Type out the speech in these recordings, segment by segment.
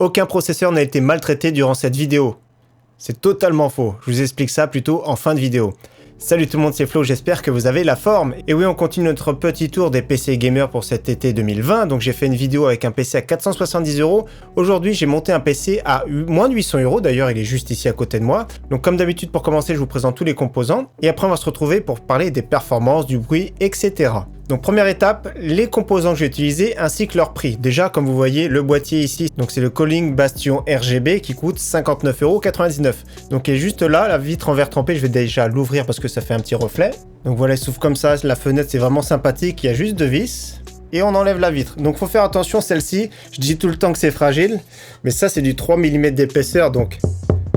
aucun processeur n'a été maltraité durant cette vidéo. C'est totalement faux, je vous explique ça plutôt en fin de vidéo. Salut tout le monde, c'est Flo, j'espère que vous avez la forme. Et oui, on continue notre petit tour des PC gamers pour cet été 2020. Donc j'ai fait une vidéo avec un PC à 470 €. Aujourd'hui, j'ai monté un PC à moins de 800 €. D'ailleurs, il est juste ici à côté de moi. Donc comme d'habitude, pour commencer, je vous présente tous les composants. Et après, on va se retrouver pour parler des performances, du bruit, etc. Donc première étape, les composants que j'ai utilisés ainsi que leur prix. Déjà, comme vous voyez, le boîtier ici, donc c'est le Calling Bastion RGB qui coûte 59,99 €. Donc il est juste là, la vitre en verre trempé, je vais déjà l'ouvrir parce que ça fait un petit reflet. Donc voilà, il s'ouvre comme ça, la fenêtre c'est vraiment sympathique, il y a juste deux vis. Et on enlève la vitre. Donc faut faire attention, celle-ci, je dis tout le temps que c'est fragile, mais ça c'est du 3 mm d'épaisseur, donc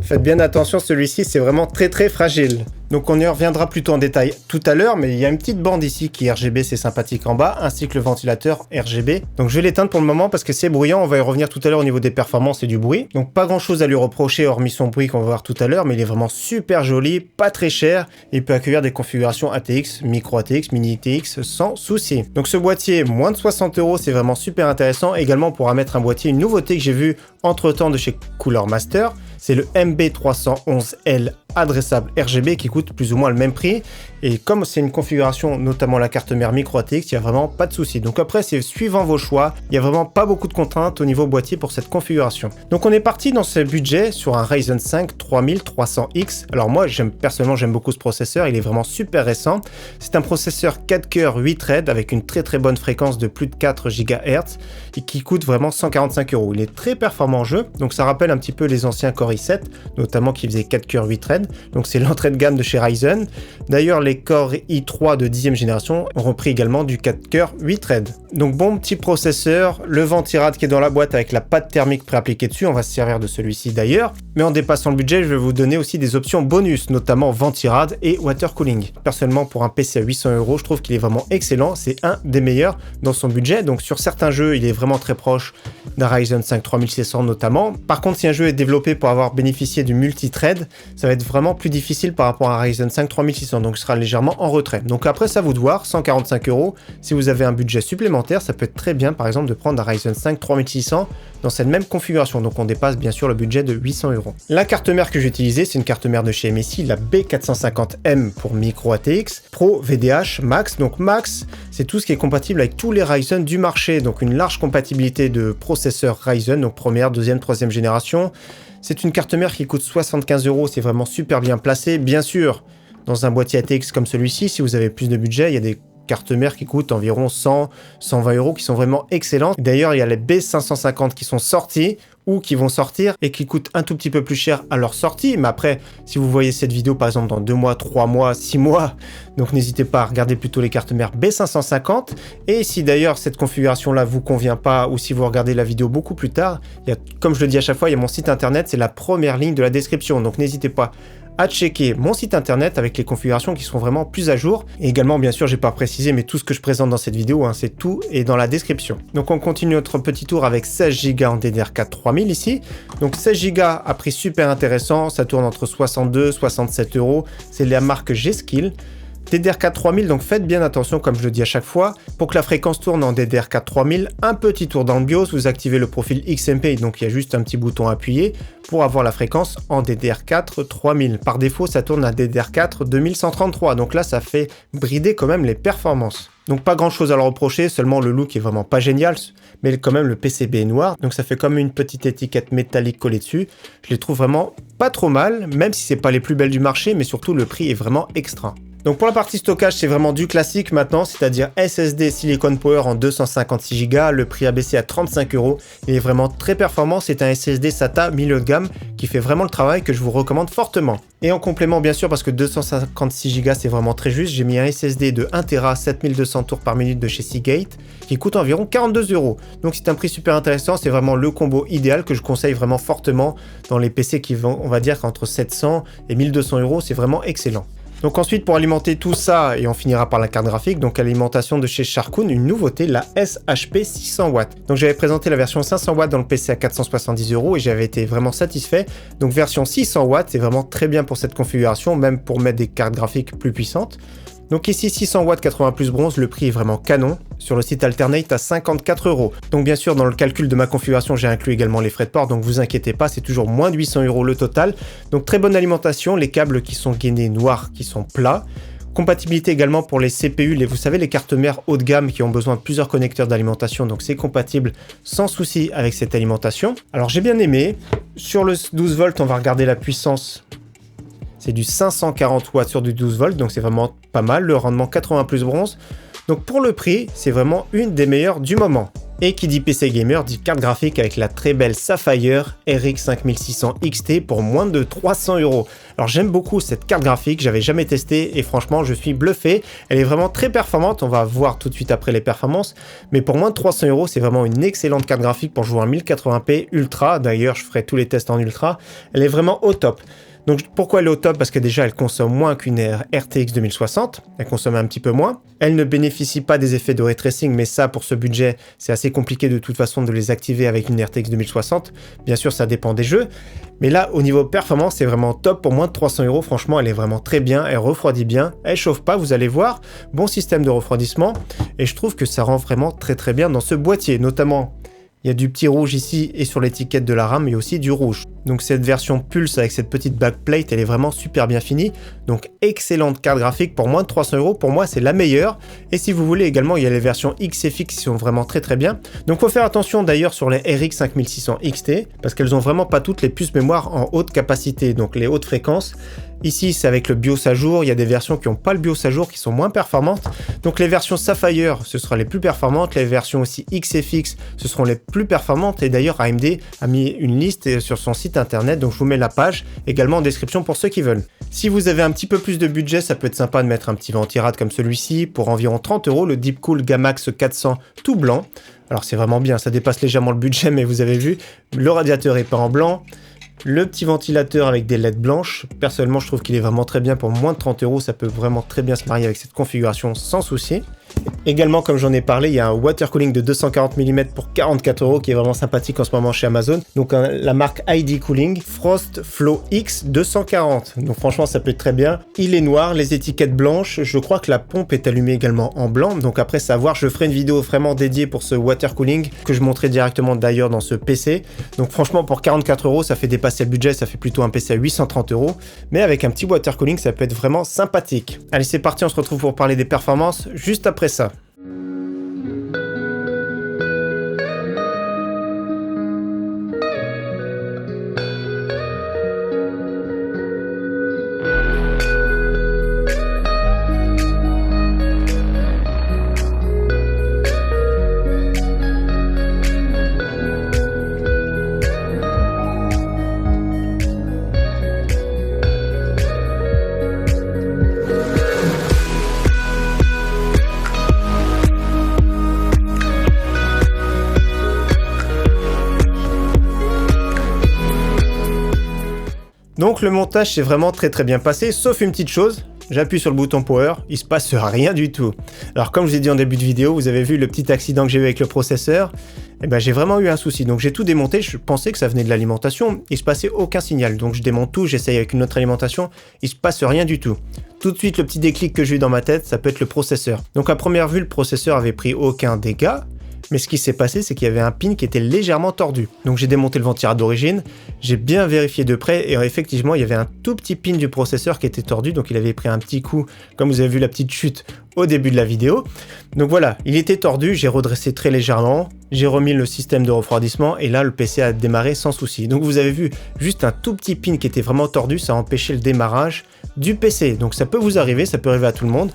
faites bien attention, celui-ci c'est vraiment très fragile. Donc on y reviendra plutôt en détail tout à l'heure, mais il y a une petite bande ici qui est RGB, c'est sympathique en bas, ainsi que le ventilateur RGB. Donc je vais l'éteindre pour le moment parce que c'est bruyant, on va y revenir tout à l'heure au niveau des performances et du bruit. Donc pas grand chose à lui reprocher hormis son bruit qu'on va voir tout à l'heure, mais il est vraiment super joli, pas très cher, et il peut accueillir des configurations ATX, micro ATX, mini ATX sans souci. Donc ce boîtier, moins de 60 €, c'est vraiment super intéressant. Également on pourra mettre un boîtier, une nouveauté que j'ai vue entre temps de chez Cooler Master, c'est le MB311L adressable RGB qui coûte plus ou moins le même prix, et comme c'est une configuration notamment la carte mère micro ATX, il n'y a vraiment pas de souci. Donc après c'est suivant vos choix, il n'y a vraiment pas beaucoup de contraintes au niveau boîtier pour cette configuration. Donc on est parti dans ce budget sur un Ryzen 5 3300X. Alors moi personnellement j'aime beaucoup ce processeur, il est vraiment super récent. C'est un processeur 4 cœurs 8 threads avec une très bonne fréquence de plus de 4 GHz et qui coûte vraiment 145 €. Il est très performant en jeu, donc ça rappelle un petit peu les anciens Core i7, notamment qui faisaient 4 cœurs 8 threads. Donc c'est l'entrée de gamme de chez Ryzen. D'ailleurs les Core i3 de 10e génération ont repris également du 4 cœurs 8 threads. Donc bon petit processeur, le ventirad qui est dans la boîte avec la pâte thermique préappliquée dessus, on va se servir de celui-ci d'ailleurs. Mais en dépassant le budget, je vais vous donner aussi des options bonus, notamment ventirad et water cooling. Personnellement pour un PC à 800 €, je trouve qu'il est vraiment excellent, c'est un des meilleurs dans son budget. Donc sur certains jeux, il est vraiment très proche d'un Ryzen 5 3600 notamment. Par contre, si un jeu est développé pour avoir bénéficié du multithread, ça va être vraiment plus difficile par rapport à un Ryzen 5 3600, donc ce sera légèrement en retrait. Donc après, ça vous de voir, 145 €. Si vous avez un budget supplémentaire, ça peut être très bien par exemple de prendre un Ryzen 5 3600 dans cette même configuration. Donc on dépasse bien sûr le budget de 800 €. La carte mère que j'ai utilisée, c'est une carte mère de chez MSI, la B450M pour micro ATX, Pro VDH Max. Donc Max, c'est tout ce qui est compatible avec tous les Ryzen du marché, donc une large compatibilité de processeurs Ryzen, donc première, deuxième, troisième génération. C'est une carte mère qui coûte 75 €, c'est vraiment super bien placé. Bien sûr, dans un boîtier ATX comme celui-ci, si vous avez plus de budget, il y a des cartes mères qui coûtent environ 100, 120 € qui sont vraiment excellentes. D'ailleurs, il y a les B550 qui sont sorties ou qui vont sortir et qui coûtent un tout petit peu plus cher à leur sortie. Mais après, si vous voyez cette vidéo par exemple dans 2 mois, 3 mois, 6 mois, donc n'hésitez pas à regarder plutôt les cartes mères B550. Et si d'ailleurs cette configuration-là vous convient pas, ou si vous regardez la vidéo beaucoup plus tard, il y a, comme je le dis à chaque fois, il y a mon site internet, c'est la première ligne de la description. Donc n'hésitez pas à checker mon site internet avec les configurations qui seront vraiment plus à jour. Et également, bien sûr, j'ai pas précisé, mais tout ce que je présente dans cette vidéo, c'est tout est dans la description. Donc on continue notre petit tour avec 16 Go en DDR4 3000 ici. Donc 16 Go à prix super intéressant, ça tourne entre 62 et 67 €. C'est la marque G-Skill. DDR4 3000, donc faites bien attention comme je le dis à chaque fois, pour que la fréquence tourne en DDR4 3000, un petit tour dans le BIOS, vous activez le profil XMP, donc il y a juste un petit bouton à appuyer pour avoir la fréquence en DDR4 3000. Par défaut, ça tourne à DDR4 2133, donc là ça fait brider quand même les performances. Donc pas grand chose à leur reprocher, seulement le look est vraiment pas génial, mais quand même le PCB est noir, donc ça fait comme une petite étiquette métallique collée dessus. Je les trouve vraiment pas trop mal, même si c'est pas les plus belles du marché, mais surtout le prix est vraiment extra. Donc pour la partie stockage, c'est vraiment du classique maintenant, c'est-à-dire SSD Silicon Power en 256 Go, le prix a baissé à 35 €. Il est vraiment très performant, c'est un SSD SATA milieu de gamme qui fait vraiment le travail que je vous recommande fortement. Et en complément bien sûr, parce que 256 Go c'est vraiment très juste, j'ai mis un SSD de 1 Tera 7200 tours par minute de chez Seagate qui coûte environ 42 €. Donc c'est un prix super intéressant, c'est vraiment le combo idéal que je conseille vraiment fortement dans les PC qui vont, on va dire qu'entre 700 et 1200 €, c'est vraiment excellent. Donc ensuite, pour alimenter tout ça, et on finira par la carte graphique, donc alimentation de chez Sharkoon, une nouveauté, la SHP 600 watts. Donc j'avais présenté la version 500 watts dans le PC à 470 € et j'avais été vraiment satisfait. Donc version 600 watts, c'est vraiment très bien pour cette configuration, même pour mettre des cartes graphiques plus puissantes. Donc ici 600 watts 80 plus bronze, le prix est vraiment canon. Sur le site Alternate à 54 €. Donc bien sûr dans le calcul de ma configuration j'ai inclus également les frais de port, donc vous inquiétez pas, c'est toujours moins de 800 € le total. Donc très bonne alimentation, les câbles qui sont gainés noirs qui sont plats. Compatibilité également pour les CPU, vous savez les cartes mères haut de gamme qui ont besoin de plusieurs connecteurs d'alimentation, donc c'est compatible sans souci avec cette alimentation. Alors j'ai bien aimé, sur le 12 volts on va regarder la puissance, c'est du 540 watts sur du 12 volts, donc c'est vraiment pas mal, le rendement 80 plus bronze. Donc pour le prix, c'est vraiment une des meilleures du moment. Et qui dit PC Gamer dit carte graphique avec la très belle Sapphire RX 5600 XT pour moins de 300 €. Alors j'aime beaucoup cette carte graphique, j'avais jamais testé et franchement je suis bluffé. Elle est vraiment très performante, on va voir tout de suite après les performances. Mais pour moins de 300 €, c'est vraiment une excellente carte graphique pour jouer en 1080p Ultra. D'ailleurs je ferai tous les tests en Ultra. Elle est vraiment au top. Donc pourquoi elle est au top? Parce que déjà elle consomme moins qu'une RTX 2060, elle consomme un petit peu moins. Elle ne bénéficie pas des effets de ray tracing, mais ça pour ce budget c'est assez compliqué de toute façon de les activer avec une RTX 2060. Bien sûr ça dépend des jeux, mais là au niveau performance c'est vraiment top pour moins de 300 €. Franchement elle est vraiment très bien, elle refroidit bien, elle chauffe pas, vous allez voir, bon système de refroidissement et je trouve que ça rend vraiment très bien dans ce boîtier, notamment. Il y a du petit rouge ici et sur l'étiquette de la RAM, il y a aussi du rouge. Donc cette version Pulse avec cette petite backplate, elle est vraiment super bien finie. Donc excellente carte graphique pour moins de 300 €. Pour moi, c'est la meilleure. Et si vous voulez également, il y a les versions XFX qui sont vraiment très bien. Donc faut faire attention d'ailleurs sur les RX 5600 XT parce qu'elles ont vraiment pas toutes les puces mémoire en haute capacité, donc les hautes fréquences. Ici, c'est avec le BIOS à jour. Il y a des versions qui n'ont pas le BIOS à jour, qui sont moins performantes. Donc les versions Sapphire, ce sera les plus performantes. Les versions aussi XFX, ce seront les plus performantes. Et d'ailleurs, AMD a mis une liste sur son site internet. Donc je vous mets la page également en description pour ceux qui veulent. Si vous avez un petit peu plus de budget, ça peut être sympa de mettre un petit ventirad comme celui-ci. Pour environ 30 €, le Deepcool Gamax 400 tout blanc. Alors c'est vraiment bien, ça dépasse légèrement le budget, mais vous avez vu, le radiateur est peint en blanc. Le petit ventilateur avec des LED blanches, personnellement je trouve qu'il est vraiment très bien pour moins de 30 €, ça peut vraiment très bien se marier avec cette configuration sans souci. Également comme j'en ai parlé, il y a un water cooling de 240 mm pour 44 € qui est vraiment sympathique en ce moment chez Amazon. Donc la marque ID Cooling Frost Flow X 240. Donc franchement ça peut être très bien. Il est noir, les étiquettes blanches, je crois que la pompe est allumée également en blanc. Donc après savoir, je ferai une vidéo vraiment dédiée pour ce water cooling que je montrerai directement d'ailleurs dans ce PC. Donc franchement pour 44 € ça fait dépasser le budget, ça fait plutôt un PC à 830 €. Mais avec un petit water cooling ça peut être vraiment sympathique. Allez c'est parti, on se retrouve pour parler des performances juste après ça. Donc le montage s'est vraiment très bien passé, sauf une petite chose, j'appuie sur le bouton power, il se passe rien du tout. Alors comme je vous ai dit en début de vidéo, vous avez vu le petit accident que j'ai eu avec le processeur, et ben j'ai vraiment eu un souci, donc j'ai tout démonté, je pensais que ça venait de l'alimentation, il se passait aucun signal, donc je démonte tout, j'essaye avec une autre alimentation, il se passe rien du tout. Tout de suite le petit déclic que j'ai eu dans ma tête, ça peut être le processeur. Donc à première vue le processeur avait pris aucun dégât, mais ce qui s'est passé, c'est qu'il y avait un pin qui était légèrement tordu. Donc j'ai démonté le ventirad d'origine, j'ai bien vérifié de près et effectivement il y avait un tout petit pin du processeur qui était tordu, donc il avait pris un petit coup, comme vous avez vu la petite chute au début de la vidéo. Donc voilà, il était tordu, j'ai redressé très légèrement, j'ai remis le système de refroidissement et là le PC a démarré sans souci. Donc vous avez vu juste un tout petit pin qui était vraiment tordu, ça a empêché le démarrage du PC. Donc ça peut vous arriver, ça peut arriver à tout le monde.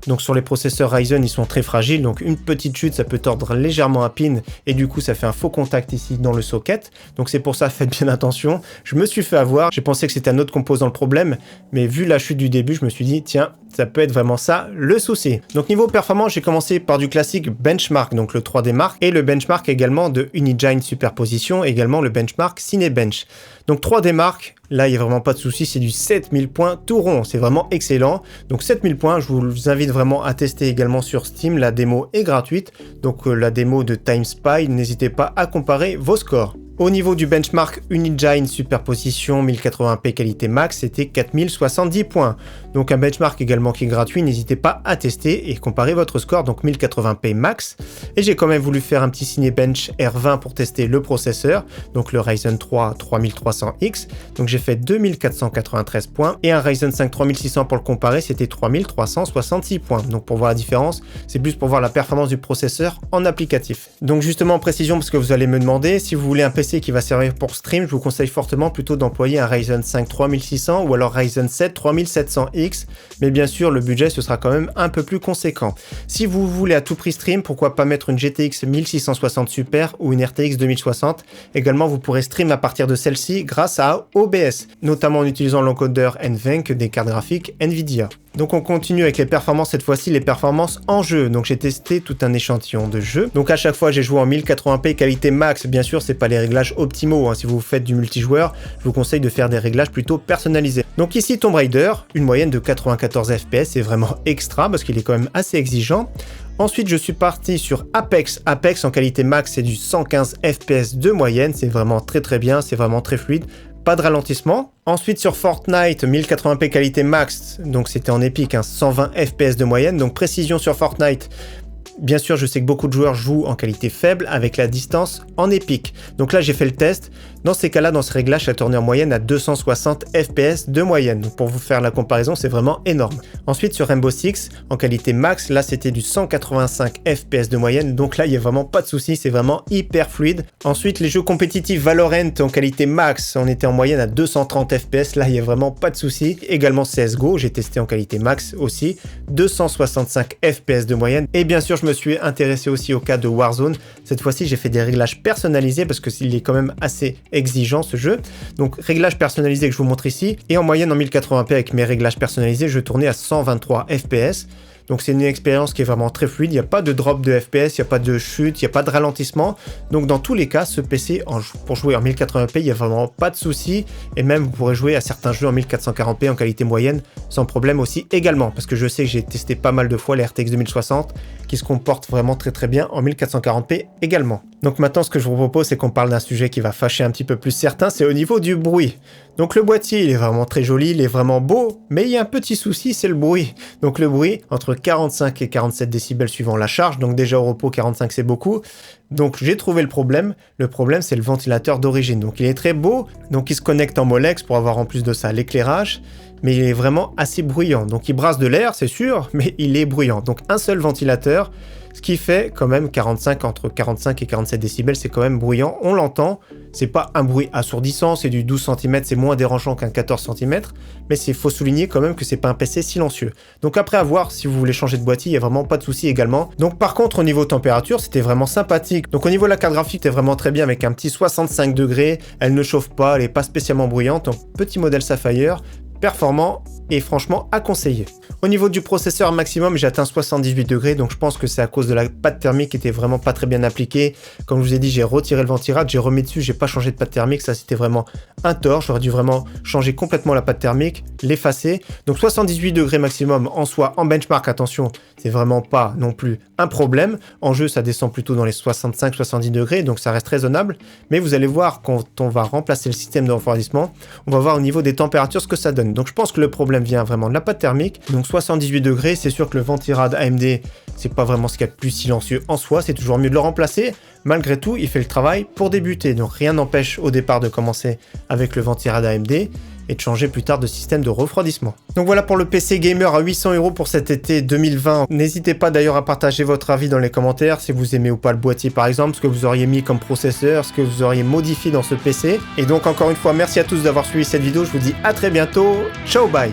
Donc sur les processeurs Ryzen, ils sont très fragiles, donc une petite chute, ça peut tordre légèrement un pin, et du coup ça fait un faux contact ici dans le socket. Donc c'est pour ça, faites bien attention. Je me suis fait avoir, j'ai pensé que c'était un autre composant le problème, mais vu la chute du début, je me suis dit, tiens, ça peut être vraiment ça le souci. Donc niveau performance, j'ai commencé par du classique benchmark, donc le 3D Mark, et le benchmark également de Unigine Superposition, également le benchmark Cinebench. Donc 3D Mark, là il n'y a vraiment pas de souci, c'est du 7000 points tout rond, c'est vraiment excellent. Donc 7000 points, je vous invite vraiment à tester également sur Steam, la démo est gratuite, donc la démo de TimeSpy, n'hésitez pas à comparer vos scores. Au niveau du benchmark Unigine Superposition 1080p qualité max, c'était 4070 points. Donc un benchmark également qui est gratuit, n'hésitez pas à tester et comparer votre score, donc 1080p max. Et j'ai quand même voulu faire un petit Cinebench R20 pour tester le processeur, donc le Ryzen 3 3300X. Donc j'ai fait 2493 points et un Ryzen 5 3600 pour le comparer, c'était 3366 points. Donc pour voir la différence, c'est plus pour voir la performance du processeur en applicatif. Donc justement en précision, parce que vous allez me demander, si vous voulez un PC qui va servir pour stream, je vous conseille fortement plutôt d'employer un Ryzen 5 3600 ou alors Ryzen 7 3700X, mais bien sûr le budget ce sera quand même un peu plus conséquent. Si vous voulez à tout prix stream, pourquoi pas mettre une GTX 1660 Super ou une RTX 2060. Également vous pourrez stream à partir de celle-ci grâce à OBS, notamment en utilisant l'encodeur NVENC des cartes graphiques Nvidia. Donc on continue avec les performances, cette fois-ci les performances en jeu. Donc j'ai testé tout un échantillon de jeux. Donc à chaque fois j'ai joué en 1080p qualité max. Bien sûr c'est pas les réglages optimaux, hein. Si vous faites du multijoueur, je vous conseille de faire des réglages plutôt personnalisés. Donc ici Tomb Raider, une moyenne de 94 fps, c'est vraiment extra parce qu'il est quand même assez exigeant. Ensuite, je suis parti sur Apex. Apex en qualité max, c'est du 115 fps de moyenne. C'est vraiment très bien, c'est vraiment très fluide. Pas de ralentissement. Ensuite sur Fortnite, 1080p qualité max, donc c'était en épique, hein, 120 fps de moyenne, donc précision sur Fortnite. Bien sûr, je sais que beaucoup de joueurs jouent en qualité faible avec la distance en épique. Donc là, j'ai fait le test. Dans ces cas-là, dans ce réglage, ça tournait en moyenne à 260 fps de moyenne. Donc pour vous faire la comparaison, c'est vraiment énorme. Ensuite, sur Rainbow Six, en qualité max, là, c'était du 185 fps de moyenne. Donc là, il n'y a vraiment pas de souci, c'est vraiment hyper fluide. Ensuite, les jeux compétitifs Valorant en qualité max, on était en moyenne à 230 fps. Là, il n'y a vraiment pas de souci. Également CSGO, j'ai testé en qualité max aussi, 265 fps de moyenne. Et bien sûr, je me suis intéressé aussi au cas de Warzone. Cette fois-ci, j'ai fait des réglages personnalisés parce que il est quand même assez exigeant ce jeu. Donc réglage personnalisé que je vous montre ici. Et en moyenne en 1080p avec mes réglages personnalisés, je tournais à 123 fps. Donc c'est une expérience qui est vraiment très fluide, il n'y a pas de drop de FPS, il n'y a pas de chute, il n'y a pas de ralentissement. Donc dans tous les cas, ce PC, pour jouer en 1080p, il n'y a vraiment pas de souci. Et même vous pourrez jouer à certains jeux en 1440p en qualité moyenne, sans problème aussi également. Parce que je sais que j'ai testé pas mal de fois les RTX 2060, qui se comportent vraiment très bien en 1440p également. Donc maintenant, ce que je vous propose, c'est qu'on parle d'un sujet qui va fâcher un petit peu plus certains, c'est au niveau du bruit. Donc le boîtier, il est vraiment très joli, il est vraiment beau, mais il y a un petit souci, c'est le bruit. Donc le bruit, entre 45 et 47 décibels suivant la charge, donc déjà au repos, 45 c'est beaucoup. Donc j'ai trouvé le problème c'est le ventilateur d'origine. Donc il est très beau, donc il se connecte en Molex pour avoir en plus de ça l'éclairage, mais il est vraiment assez bruyant. Donc il brasse de l'air, c'est sûr, mais il est bruyant. Donc un seul ventilateur, ce qui fait quand même entre 45 et 47 décibels, c'est quand même bruyant, on l'entend. C'est pas un bruit assourdissant, c'est du 12 cm, c'est moins dérangeant qu'un 14 cm, mais il faut souligner quand même que c'est pas un PC silencieux. Donc après à voir, si vous voulez changer de boîtier, il n'y a vraiment pas de souci également. Donc par contre au niveau température, c'était vraiment sympathique. Donc au niveau de la carte graphique, c'était vraiment très bien avec un petit 65 degrés, elle ne chauffe pas, elle n'est pas spécialement bruyante, donc petit modèle Sapphire, performant et franchement à conseiller. Au niveau du processeur maximum, j'ai atteint 78 degrés, donc je pense que c'est à cause de la pâte thermique qui était vraiment pas très bien appliquée. Comme je vous ai dit, j'ai retiré le ventirad, j'ai remis dessus, j'ai pas changé de pâte thermique, ça c'était vraiment un tort. J'aurais dû vraiment changer complètement la pâte thermique, l'effacer. Donc 78 degrés maximum en soi, en benchmark, attention, c'est vraiment pas non plus un problème. En jeu, ça descend plutôt dans les 65-70 degrés, donc ça reste raisonnable. Mais vous allez voir, quand on va remplacer le système de refroidissement, on va voir au niveau des températures ce que ça donne. Donc je pense que le problème vient vraiment de la pâte thermique. Donc 78 degrés, c'est sûr que le ventirad AMD, c'est pas vraiment ce qu'il y a de plus silencieux en soi, c'est toujours mieux de le remplacer. Malgré tout, il fait le travail pour débuter, donc rien n'empêche au départ de commencer avec le ventirad AMD et de changer plus tard de système de refroidissement. Donc voilà pour le PC gamer à 800 € pour cet été 2020. N'hésitez pas d'ailleurs à partager votre avis dans les commentaires, si vous aimez ou pas le boîtier par exemple, ce que vous auriez mis comme processeur, ce que vous auriez modifié dans ce PC. Et donc encore une fois, merci à tous d'avoir suivi cette vidéo, je vous dis à très bientôt, ciao bye.